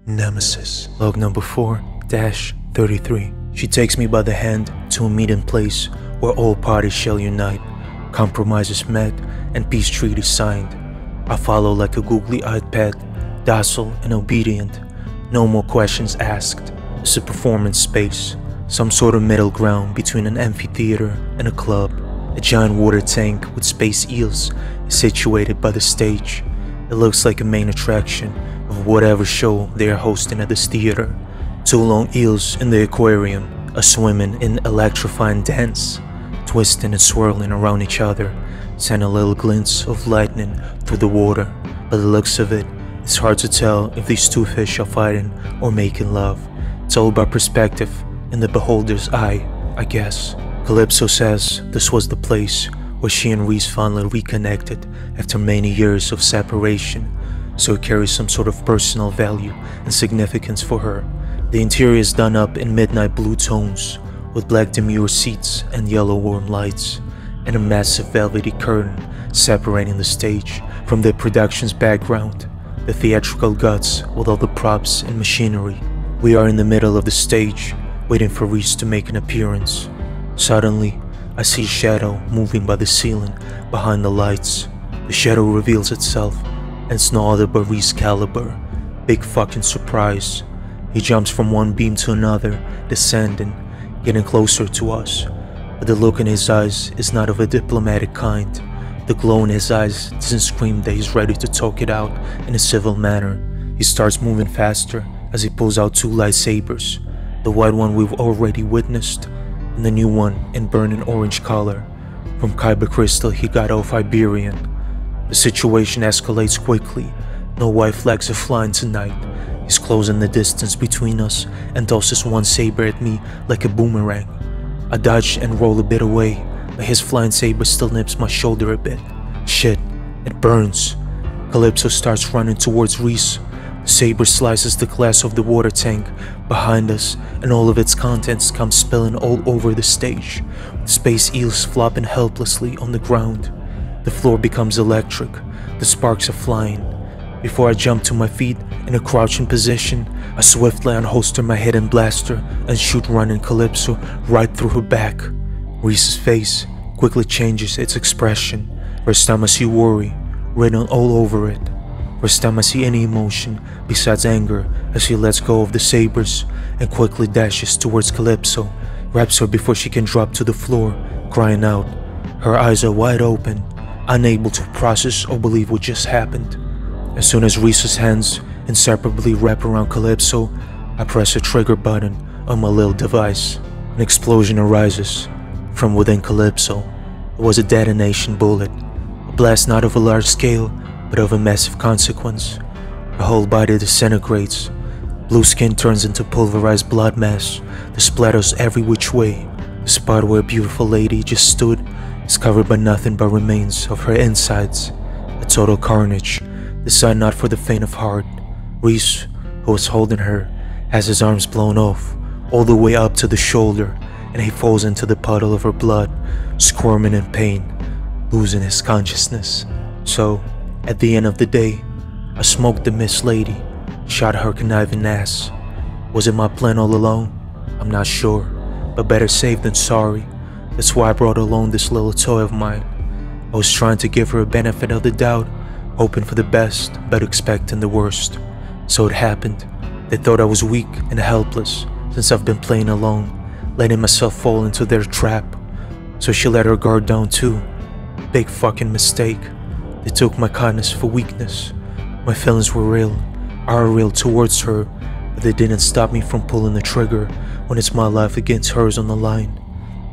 Nemesis, log number 4-33. She takes me by the hand to a meeting place where all parties shall unite, compromises met, and peace treaties signed. I follow like a googly-eyed pet, docile and obedient. No more questions asked. It's a performance space, some sort of middle ground between an amphitheater and a club. A giant water tank with space eels is situated by the stage. It looks like a main attraction of whatever show they are hosting at this theater. Two long eels in the aquarium are swimming in electrifying dance, twisting and swirling around each other, sending little glints of lightning through the water. By the looks of it, it's hard to tell if these two fish are fighting or making love. It's all about perspective in the beholder's eye, I guess. Calypso says this was the place where she and Reese finally reconnected after many years of separation, so it carries some sort of personal value and significance for her. The interior is done up in midnight blue tones, with black demure seats and yellow warm lights, and a massive velvety curtain separating the stage from the production's background, the theatrical guts with all the props and machinery. We are in the middle of the stage, waiting for Reese to make an appearance. Suddenly, I see a shadow moving by the ceiling behind the lights. The shadow reveals itself, and it's no other but Reese Caliber. Big fucking surprise. He jumps from one beam to another, descending, getting closer to us. But the look in his eyes is not of a diplomatic kind. The glow in his eyes doesn't scream that he's ready to talk it out in a civil manner. He starts moving faster as he pulls out two lightsabers, the white one we've already witnessed, and the new one in burning orange color. From Kyber crystal he got off Iberian. The situation escalates quickly. No white flags are flying tonight. He's closing the distance between us and tosses one saber at me like a boomerang. I dodge and roll a bit away, but his flying saber still nips my shoulder a bit. Shit, it burns. Calypso starts running towards Reese. The saber slices the glass of the water tank behind us, and all of its contents come spilling all over the stage, with space eels flopping helplessly on the ground. The floor becomes electric. The sparks are flying. Before I jump to my feet in a crouching position, I swiftly unholster my hidden blaster and shoot running Calypso right through her back. Reese's face quickly changes its expression. First time I see worry written all over it. First time I see any emotion besides anger as he lets go of the sabers and quickly dashes towards Calypso, grabs her before she can drop to the floor, crying out. Her eyes are wide open, unable to process or believe what just happened. As soon as Reese's hands inseparably wrap around Calypso, I press a trigger button on my little device. An explosion arises from within Calypso. It was a detonation bullet, a blast not of a large scale, but of a massive consequence. Her whole body disintegrates. Blue skin turns into pulverized blood mass that splatters every which way. The spot where a beautiful lady just stood is covered by nothing but remains of her insides. A total carnage, the sight not for the faint of heart. Reese, who was holding her, has his arms blown off, all the way up to the shoulder, and he falls into the puddle of her blood, squirming in pain, losing his consciousness. So, at the end of the day, I smoked the Miss Lady, shot her conniving ass. Was it my plan all along? I'm not sure, but better safe than sorry. That's why I brought along this little toy of mine. I was trying to give her a benefit of the doubt, hoping for the best, but expecting the worst. So it happened. They thought I was weak and helpless, since I've been playing alone, letting myself fall into their trap. So she let her guard down too. Big fucking mistake. They took my kindness for weakness. My feelings were real, are real towards her, but they didn't stop me from pulling the trigger when it's my life against hers on the line.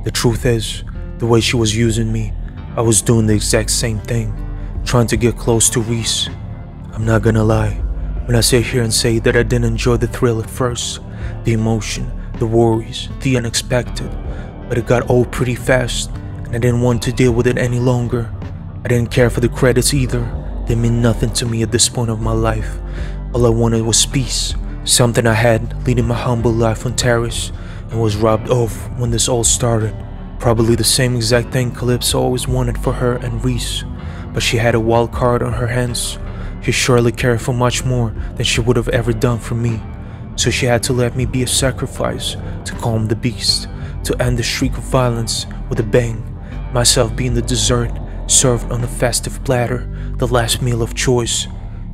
The truth is, the way she was using me, I was doing the exact same thing, trying to get close to Reese. I'm not gonna lie, when I sit here and say that I didn't enjoy the thrill at first, the emotion, the worries, the unexpected, but it got old pretty fast, and I didn't want to deal with it any longer. I didn't care for the credits either. They mean nothing to me at this point of my life. All I wanted was peace, something I had leading my humble life on terrace and was robbed of when this all started. Probably the same exact thing Calypso always wanted for her and Reese, but she had a wild card on her hands. She surely cared for much more than she would have ever done for me, so she had to let me be a sacrifice to calm the beast, to end the streak of violence with a bang, myself being the dessert served on a festive platter, the last meal of choice.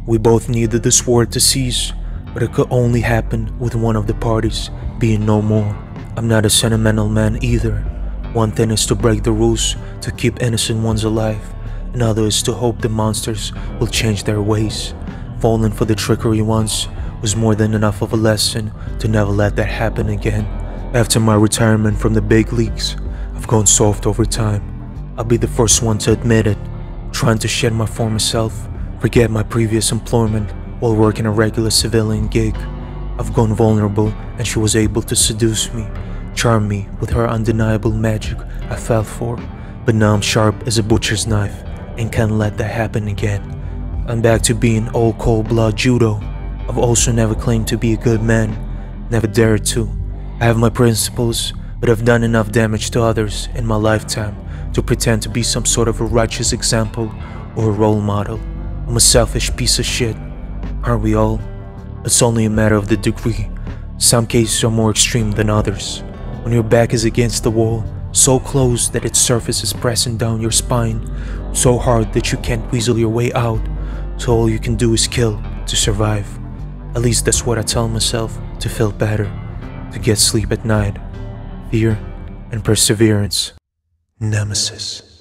We both needed the sword to cease, but it could only happen with one of the parties being no more. I'm not a sentimental man either. One thing is to break the rules to keep innocent ones alive. Another is to hope the monsters will change their ways. Falling for the trickery once was more than enough of a lesson to never let that happen again. After my retirement from the big leagues, I've gone soft over time. I'll be the first one to admit it. Trying to shed my former self, forget my previous employment while working a regular civilian gig. I've gone vulnerable and she was able to seduce me, charm me with her undeniable magic I fell for. But now I'm sharp as a butcher's knife and can't let that happen again. I'm back to being old cold blood judo. I've also never claimed to be a good man, never dared to. I have my principles, but I've done enough damage to others in my lifetime to pretend to be some sort of a righteous example or a role model. I'm a selfish piece of shit, aren't we all? It's only a matter of the degree. Some cases are more extreme than others. When your back is against the wall, so close that its surface is pressing down your spine, so hard that you can't weasel your way out, so all you can do is kill to survive. At least that's what I tell myself to feel better, to get sleep at night. Fear and perseverance. Nemesis.